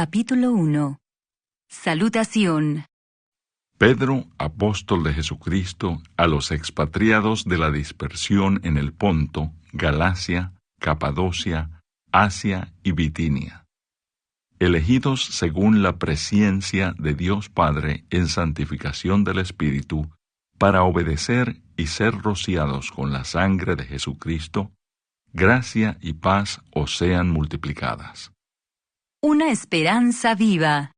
Capítulo 1. Salutación. Pedro, apóstol de Jesucristo, a los expatriados de la dispersión en el Ponto, Galacia, Capadocia, Asia y Bitinia, elegidos según la presciencia de Dios Padre en santificación del Espíritu, para obedecer y ser rociados con la sangre de Jesucristo, gracia y paz os sean multiplicadas. Una esperanza viva.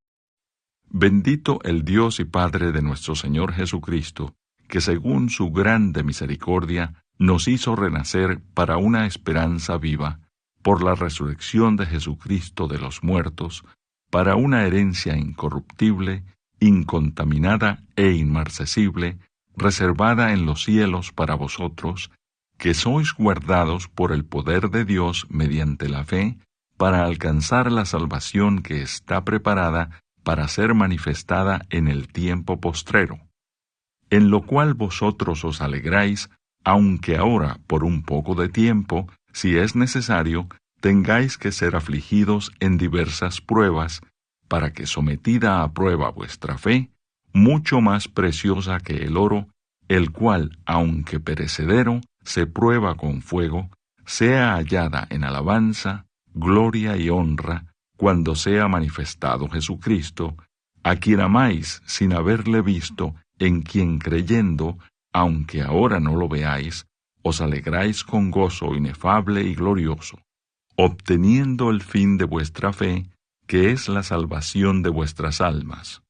Bendito el Dios y Padre de nuestro Señor Jesucristo, que según su grande misericordia nos hizo renacer para una esperanza viva, por la resurrección de Jesucristo de los muertos, para una herencia incorruptible, incontaminada e inmarcesible, reservada en los cielos para vosotros, que sois guardados por el poder de Dios mediante la fe, para alcanzar la salvación que está preparada para ser manifestada en el tiempo postrero, en lo cual vosotros os alegráis, aunque ahora, por un poco de tiempo, si es necesario, tengáis que ser afligidos en diversas pruebas, para que sometida a prueba vuestra fe, mucho más preciosa que el oro, el cual, aunque perecedero, se prueba con fuego, sea hallada en alabanza, gloria y honra, cuando sea manifestado Jesucristo, a quien amáis sin haberle visto, en quien creyendo, aunque ahora no lo veáis, os alegráis con gozo inefable y glorioso, obteniendo el fin de vuestra fe, que es la salvación de vuestras almas.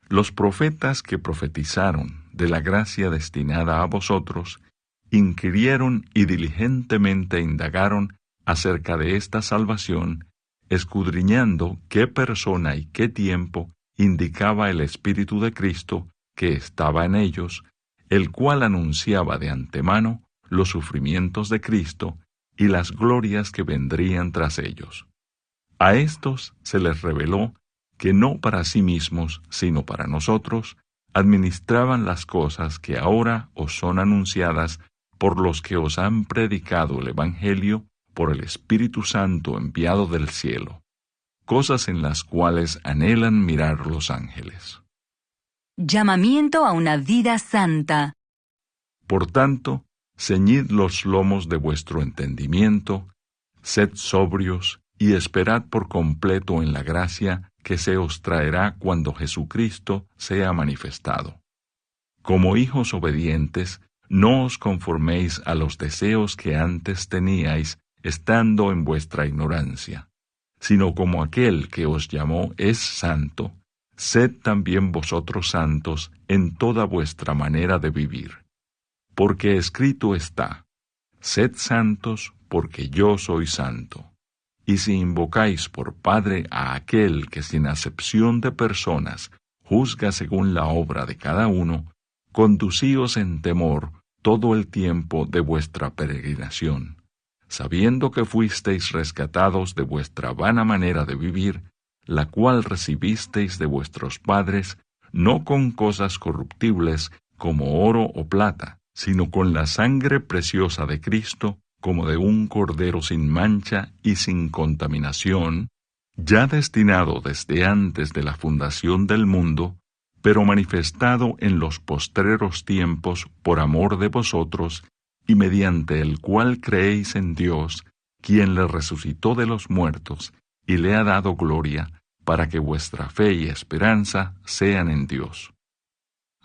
Los profetas que profetizaron de la gracia destinada a vosotros, inquirieron y diligentemente indagaron acerca de esta salvación, escudriñando qué persona y qué tiempo indicaba el Espíritu de Cristo que estaba en ellos, el cual anunciaba de antemano los sufrimientos de Cristo y las glorias que vendrían tras ellos. A estos se les reveló que no para sí mismos, sino para nosotros, administraban las cosas que ahora os son anunciadas por los que os han predicado el Evangelio por el Espíritu Santo enviado del cielo, cosas en las cuales anhelan mirar los ángeles. Llamamiento a una vida santa. Por tanto, ceñid los lomos de vuestro entendimiento, sed sobrios y esperad por completo en la gracia que se os traerá cuando Jesucristo sea manifestado. Como hijos obedientes, no os conforméis a los deseos que antes teníais, estando en vuestra ignorancia, sino como aquel que os llamó es santo, sed también vosotros santos en toda vuestra manera de vivir. Porque escrito está, sed santos porque yo soy santo. Y si invocáis por Padre a aquel que sin acepción de personas juzga según la obra de cada uno, conducíos en temor todo el tiempo de vuestra peregrinación, sabiendo que fuisteis rescatados de vuestra vana manera de vivir, la cual recibisteis de vuestros padres, no con cosas corruptibles como oro o plata, sino con la sangre preciosa de Cristo, como de un cordero sin mancha y sin contaminación, ya destinado desde antes de la fundación del mundo, pero manifestado en los postreros tiempos por amor de vosotros, y mediante el cual creéis en Dios, quien le resucitó de los muertos, y le ha dado gloria, para que vuestra fe y esperanza sean en Dios.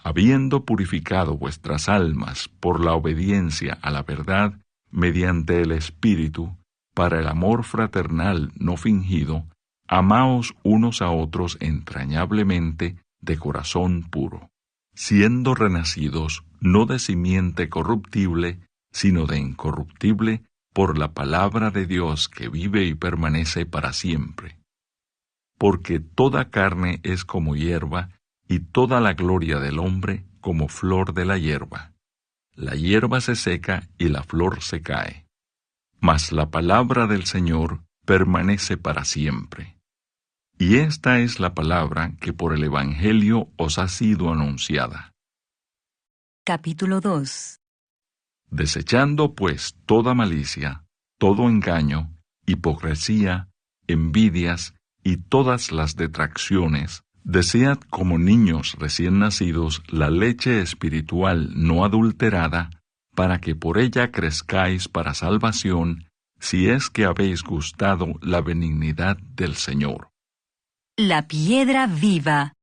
Habiendo purificado vuestras almas por la obediencia a la verdad, mediante el Espíritu, para el amor fraternal no fingido, amaos unos a otros entrañablemente de corazón puro, siendo renacidos no de simiente corruptible, sino de incorruptible, por la palabra de Dios que vive y permanece para siempre. Porque toda carne es como hierba, y toda la gloria del hombre como flor de la hierba. La hierba se seca y la flor se cae. Mas la palabra del Señor permanece para siempre. Y esta es la palabra que por el Evangelio os ha sido anunciada. Capítulo 2. Desechando pues toda malicia, todo engaño, hipocresía, envidias, y todas las detracciones, desead como niños recién nacidos la leche espiritual no adulterada, para que por ella crezcáis para salvación, si es que habéis gustado la benignidad del Señor. La piedra viva.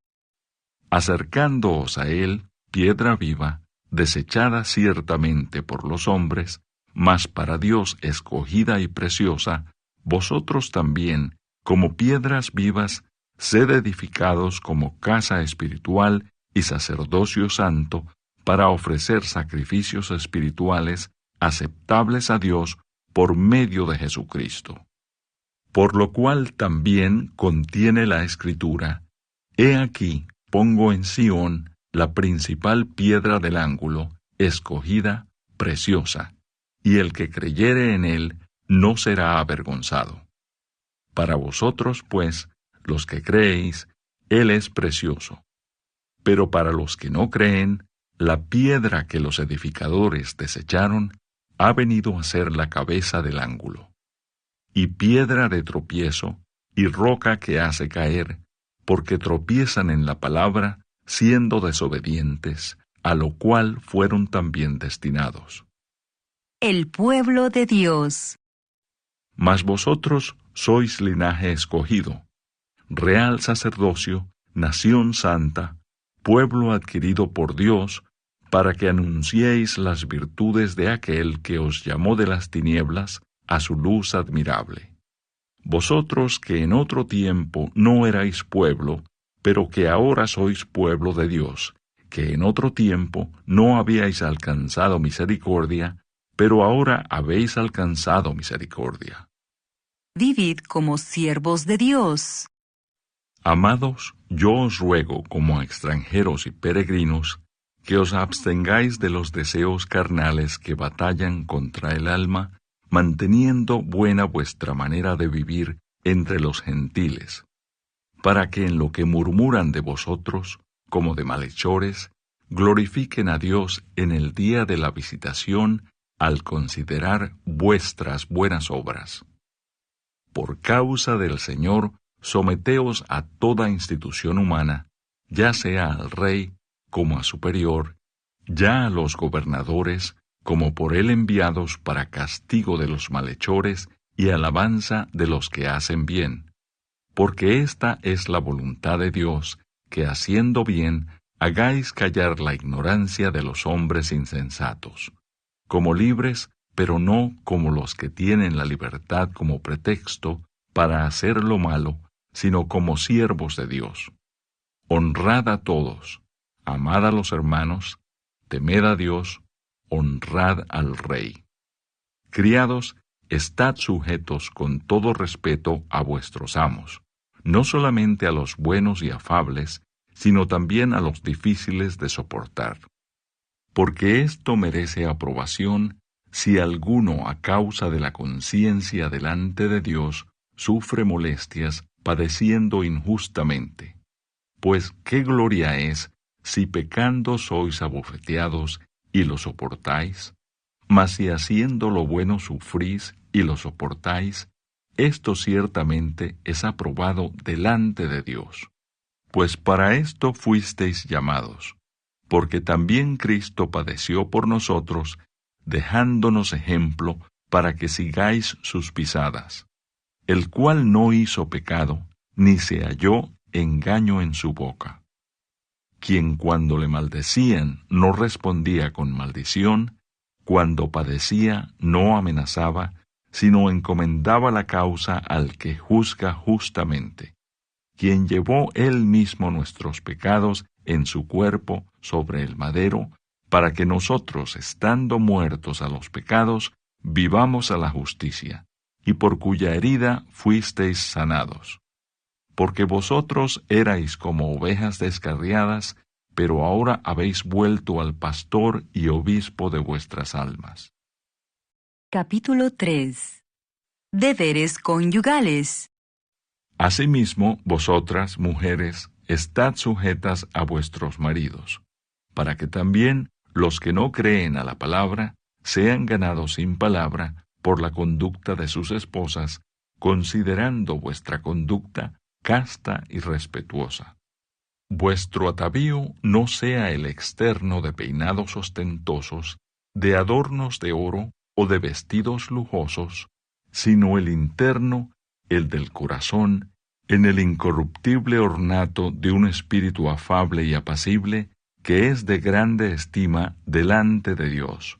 Acercándoos a él, piedra viva, desechada ciertamente por los hombres, mas para Dios escogida y preciosa, vosotros también, como piedras vivas, sed edificados como casa espiritual y sacerdocio santo, para ofrecer sacrificios espirituales aceptables a Dios por medio de Jesucristo. Por lo cual también contiene la Escritura: He aquí, pongo en Sión la principal piedra del ángulo, escogida, preciosa, y el que creyere en él no será avergonzado. Para vosotros, pues, los que creéis, él es precioso. Pero para los que no creen, la piedra que los edificadores desecharon ha venido a ser la cabeza del ángulo, y piedra de tropiezo, y roca que hace caer, porque tropiezan en la palabra, siendo desobedientes, a lo cual fueron también destinados. El pueblo de Dios. Mas vosotros sois linaje escogido, real sacerdocio, nación santa, pueblo adquirido por Dios, para que anunciéis las virtudes de aquel que os llamó de las tinieblas a su luz admirable. Vosotros que en otro tiempo no erais pueblo, pero que ahora sois pueblo de Dios, que en otro tiempo no habíais alcanzado misericordia, pero ahora habéis alcanzado misericordia. Vivid como siervos de Dios. Amados, yo os ruego, como a extranjeros y peregrinos, que os abstengáis de los deseos carnales que batallan contra el alma, manteniendo buena vuestra manera de vivir entre los gentiles, para que en lo que murmuran de vosotros, como de malhechores, glorifiquen a Dios en el día de la visitación al considerar vuestras buenas obras. Por causa del Señor, someteos a toda institución humana, ya sea al rey como a superior, ya a los gobernadores como por él enviados para castigo de los malhechores y alabanza de los que hacen bien. Porque esta es la voluntad de Dios, que haciendo bien, hagáis callar la ignorancia de los hombres insensatos, como libres, pero no como los que tienen la libertad como pretexto para hacer lo malo, sino como siervos de Dios. Honrad a todos, amad a los hermanos, temed a Dios, honrad al Rey. Criados, estad sujetos con todo respeto a vuestros amos, no solamente a los buenos y afables, sino también a los difíciles de soportar. Porque esto merece aprobación si alguno a causa de la conciencia delante de Dios sufre molestias padeciendo injustamente. Pues qué gloria es si pecando sois abofeteados y lo soportáis, mas si haciendo lo bueno sufrís y lo soportáis, esto ciertamente es aprobado delante de Dios. Pues para esto fuisteis llamados, porque también Cristo padeció por nosotros, dejándonos ejemplo para que sigáis sus pisadas, el cual no hizo pecado, ni se halló engaño en su boca, quien cuando le maldecían no respondía con maldición, cuando padecía no amenazaba, sino encomendaba la causa al que juzga justamente, quien llevó él mismo nuestros pecados en su cuerpo sobre el madero, para que nosotros, estando muertos a los pecados, vivamos a la justicia, y por cuya herida fuisteis sanados. Porque vosotros erais como ovejas descarriadas, pero ahora habéis vuelto al pastor y obispo de vuestras almas. Capítulo 3. Deberes conyugales. Asimismo, vosotras, mujeres, estad sujetas a vuestros maridos, para que también los que no creen a la palabra sean ganados sin palabra por la conducta de sus esposas, considerando vuestra conducta casta y respetuosa. Vuestro atavío no sea el externo de peinados ostentosos, de adornos de oro o de vestidos lujosos, sino el interno, el del corazón, en el incorruptible ornato de un espíritu afable y apacible, que es de grande estima delante de Dios,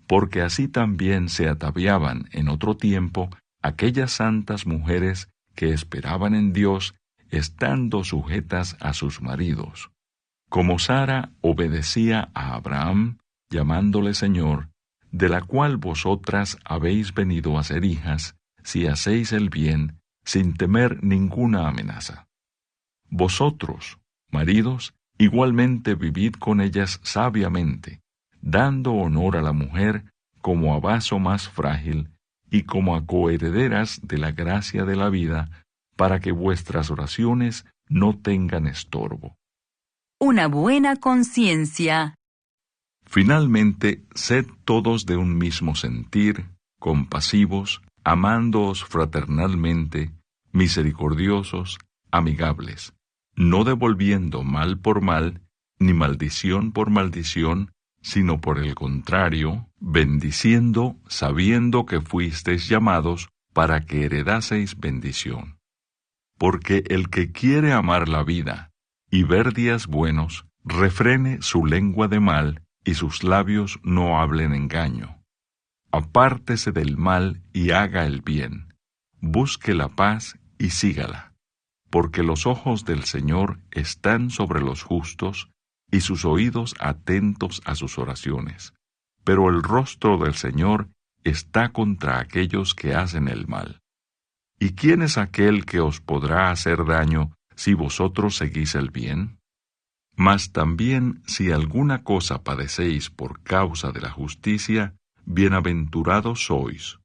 porque así también se ataviaban en otro tiempo aquellas santas mujeres que esperaban en Dios, estando sujetas a sus maridos. Como Sara obedecía a Abraham, llamándole Señor, de la cual vosotras habéis venido a ser hijas, si hacéis el bien, sin temer ninguna amenaza. Vosotros, maridos, igualmente vivid con ellas sabiamente, dando honor a la mujer como a vaso más frágil y como a coherederas de la gracia de la vida, para que vuestras oraciones no tengan estorbo. Una buena conciencia. Finalmente, sed todos de un mismo sentir, compasivos, amándoos fraternalmente, misericordiosos, amigables, no devolviendo mal por mal, ni maldición por maldición, sino por el contrario, bendiciendo, sabiendo que fuisteis llamados para que heredaseis bendición. Porque el que quiere amar la vida y ver días buenos, refrene su lengua de mal y sus labios no hablen engaño. Apártese del mal y haga el bien. Busque la paz y sígala. Porque los ojos del Señor están sobre los justos y sus oídos atentos a sus oraciones. Pero el rostro del Señor está contra aquellos que hacen el mal. ¿Y quién es aquel que os podrá hacer daño si vosotros seguís el bien? Mas también si alguna cosa padecéis por causa de la justicia, bienaventurados sois.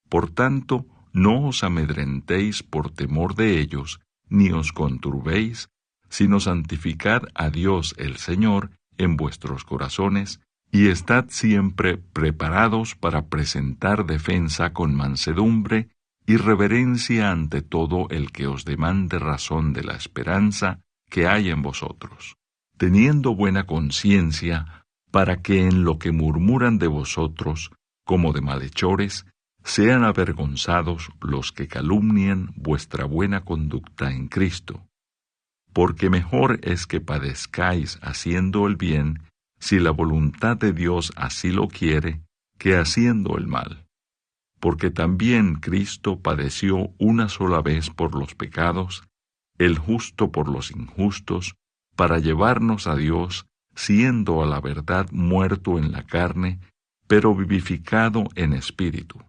Por tanto, no os amedrentéis por temor de ellos, ni os conturbéis, sino santificad a Dios el Señor en vuestros corazones, y estad siempre preparados para presentar defensa con mansedumbre y reverencia ante todo el que os demande razón de la esperanza que hay en vosotros, teniendo buena conciencia, para que en lo que murmuran de vosotros, como de malhechores, sean avergonzados los que calumnian vuestra buena conducta en Cristo. Porque mejor es que padezcáis haciendo el bien, si la voluntad de Dios así lo quiere, que haciendo el mal. Porque también Cristo padeció una sola vez por los pecados, el justo por los injustos, para llevarnos a Dios, siendo a la verdad muerto en la carne, pero vivificado en espíritu,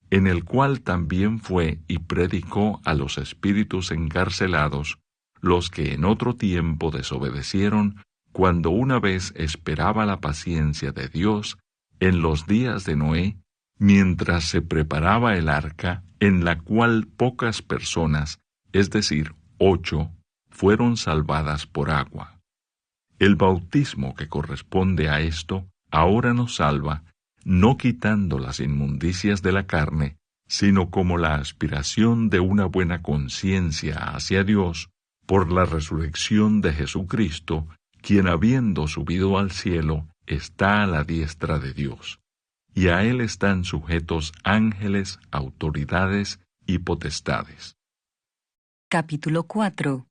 en el cual también fue y predicó a los espíritus encarcelados, los que en otro tiempo desobedecieron, cuando una vez esperaba la paciencia de Dios en los días de Noé, mientras se preparaba el arca, en la cual pocas personas, es decir, 8, fueron salvadas por agua. El bautismo que corresponde a esto ahora nos salva, no quitando las inmundicias de la carne, sino como la aspiración de una buena conciencia hacia Dios, por la resurrección de Jesucristo, quien habiendo subido al cielo, está a la diestra de Dios, y a él están sujetos ángeles, autoridades y potestades. Capítulo 4.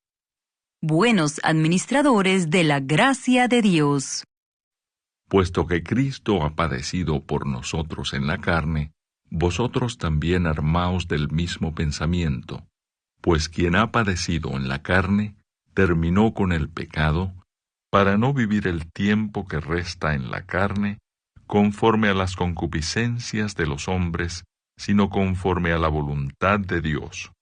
Buenos administradores de la gracia de Dios. Puesto que Cristo ha padecido por nosotros en la carne, vosotros también armaos del mismo pensamiento, pues quien ha padecido en la carne, terminó con el pecado, para no vivir el tiempo que resta en la carne, conforme a las concupiscencias de los hombres, sino conforme a la voluntad de Dios.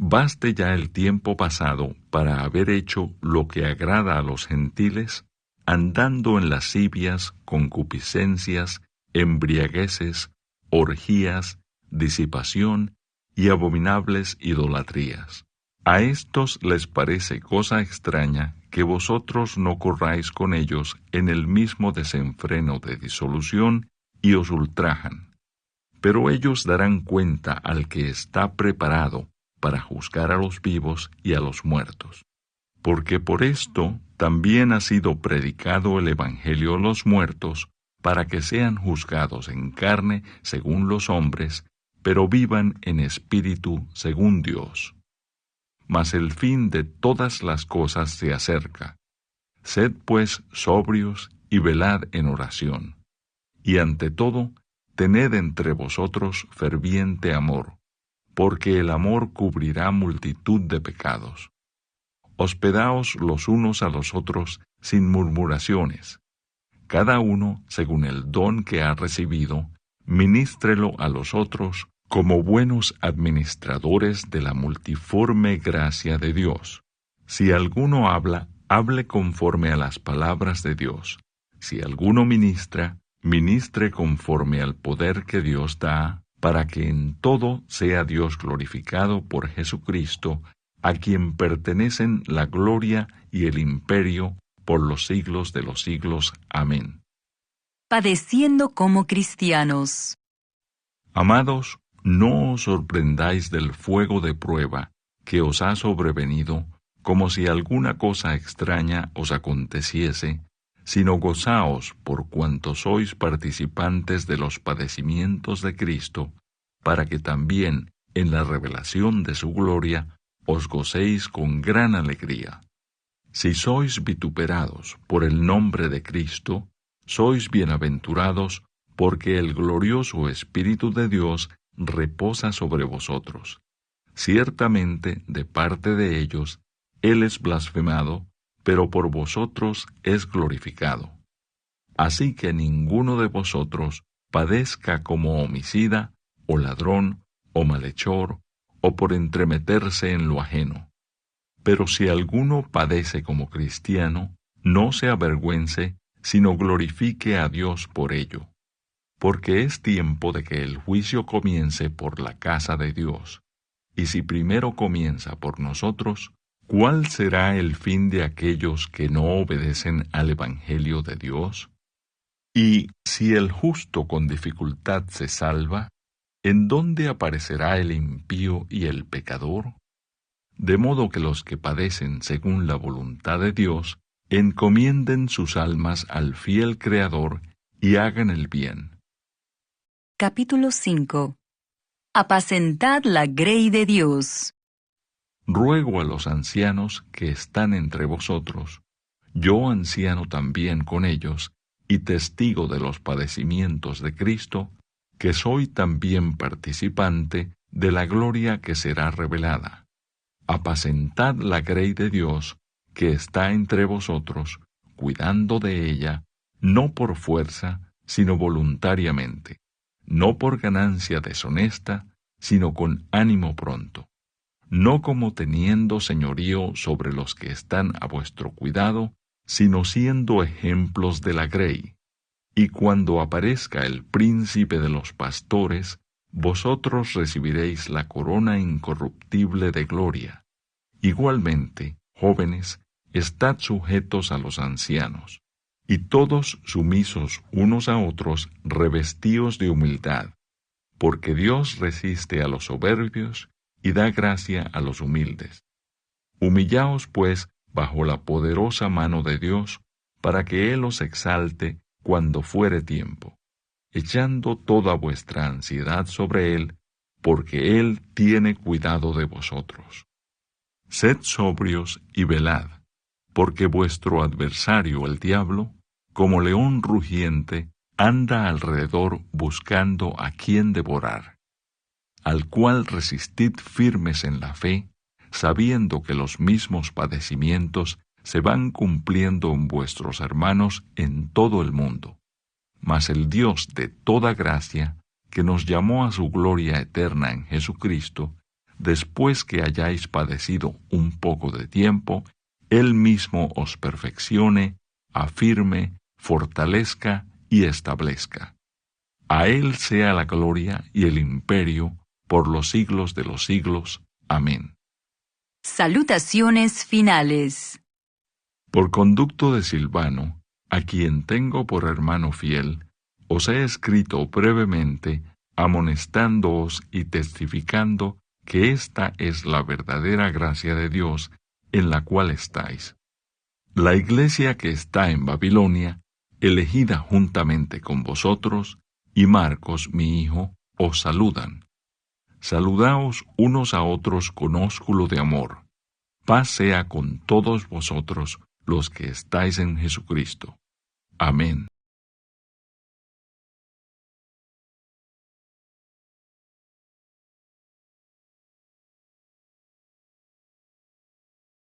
Baste ya el tiempo pasado para haber hecho lo que agrada a los gentiles, andando en lascivias, concupiscencias, embriagueces, orgías, disipación y abominables idolatrías. A estos les parece cosa extraña que vosotros no corráis con ellos en el mismo desenfreno de disolución y os ultrajan. Pero ellos darán cuenta al que está preparado para juzgar a los vivos y a los muertos. Porque por esto también ha sido predicado el Evangelio a los muertos, para que sean juzgados en carne según los hombres, pero vivan en espíritu según Dios. Mas el fin de todas las cosas se acerca. Sed pues sobrios y velad en oración. Y ante todo, tened entre vosotros ferviente amor, porque el amor cubrirá multitud de pecados. Hospedaos los unos a los otros sin murmuraciones. Cada uno, según el don que ha recibido, ministrelo a los otros como buenos administradores de la multiforme gracia de Dios. Si alguno habla, hable conforme a las palabras de Dios. Si alguno ministra, ministre conforme al poder que Dios da, para que en todo sea Dios glorificado por Jesucristo, a quien pertenecen la gloria y el imperio por los siglos de los siglos. Amén. Padeciendo como cristianos. Amados, no os sorprendáis del fuego de prueba que os ha sobrevenido, como si alguna cosa extraña os aconteciese, sino gozaos por cuanto sois participantes de los padecimientos de Cristo, para que también en la revelación de su gloria os gocéis con gran alegría. Si sois vituperados por el nombre de Cristo, sois bienaventurados, porque el glorioso Espíritu de Dios reposa sobre vosotros. Ciertamente, de parte de ellos, Él es blasfemado, pero por vosotros es glorificado. Así que ninguno de vosotros padezca como homicida, o ladrón, o malhechor, o por entremeterse en lo ajeno. Pero si alguno padece como cristiano, no se avergüence, sino glorifique a Dios por ello. Porque es tiempo de que el juicio comience por la casa de Dios. Y si primero comienza por nosotros, ¿cuál será el fin de aquellos que no obedecen al Evangelio de Dios? Y si el justo con dificultad se salva, ¿en dónde aparecerá el impío y el pecador? De modo que los que padecen según la voluntad de Dios, encomienden sus almas al fiel Creador y hagan el bien. Capítulo 5. Apacentad la grey de Dios. Ruego a los ancianos que están entre vosotros, yo anciano también con ellos, y testigo de los padecimientos de Cristo, que soy también participante de la gloria que será revelada. Apacentad la grey de Dios, que está entre vosotros, cuidando de ella, no por fuerza, sino voluntariamente, no por ganancia deshonesta, sino con ánimo pronto, no como teniendo señorío sobre los que están a vuestro cuidado, sino siendo ejemplos de la grey. Y cuando aparezca el príncipe de los pastores, vosotros recibiréis la corona incorruptible de gloria. Igualmente, jóvenes, estad sujetos a los ancianos, y todos sumisos unos a otros, revestíos de humildad, porque Dios resiste a los soberbios y da gracia a los humildes. Humillaos, pues, bajo la poderosa mano de Dios, para que Él os exalte cuando fuere tiempo, echando toda vuestra ansiedad sobre Él, porque Él tiene cuidado de vosotros. Sed sobrios y velad, porque vuestro adversario el diablo, como león rugiente, anda alrededor buscando a quien devorar, al cual resistid firmes en la fe, sabiendo que los mismos padecimientos se van cumpliendo en vuestros hermanos en todo el mundo. Mas el Dios de toda gracia, que nos llamó a su gloria eterna en Jesucristo, después que hayáis padecido un poco de tiempo, Él mismo os perfeccione, afirme, fortalezca y establezca. A Él sea la gloria y el imperio por los siglos de los siglos. Amén. Salutaciones finales. Por conducto de Silvano, a quien tengo por hermano fiel, os he escrito brevemente, amonestándoos y testificando que esta es la verdadera gracia de Dios en la cual estáis. La iglesia que está en Babilonia, elegida juntamente con vosotros, y Marcos, mi hijo, os saludan. Saludaos unos a otros con ósculo de amor. Paz sea con todos vosotros los que estáis en Jesucristo. Amén.